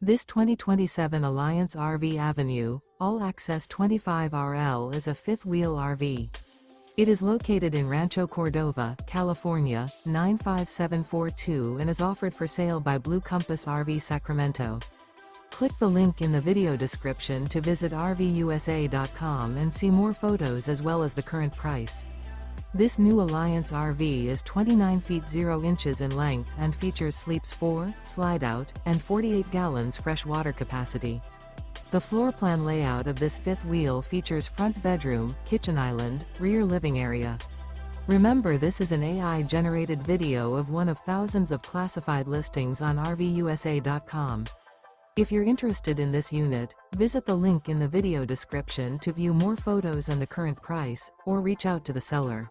This 2027 Alliance RV Avenue, All-Access 25RL is a fifth-wheel RV. It is located in Rancho Cordova, California, 95742 and is offered for sale by Blue Compass RV Sacramento. Click the link in the video description to visit RVUSA.com and see more photos as well as the current price. This new Alliance RV is 29 feet 0 inches in length and features sleeps 4, Slideout, and 48 gallons fresh water capacity. The floor plan layout of this fifth wheel features front bedroom, kitchen island, rear living area. Remember, this is an AI-generated video of one of thousands of classified listings on RVUSA.com. If you're interested in this unit, visit the link in the video description to view more photos and the current price, or reach out to the seller.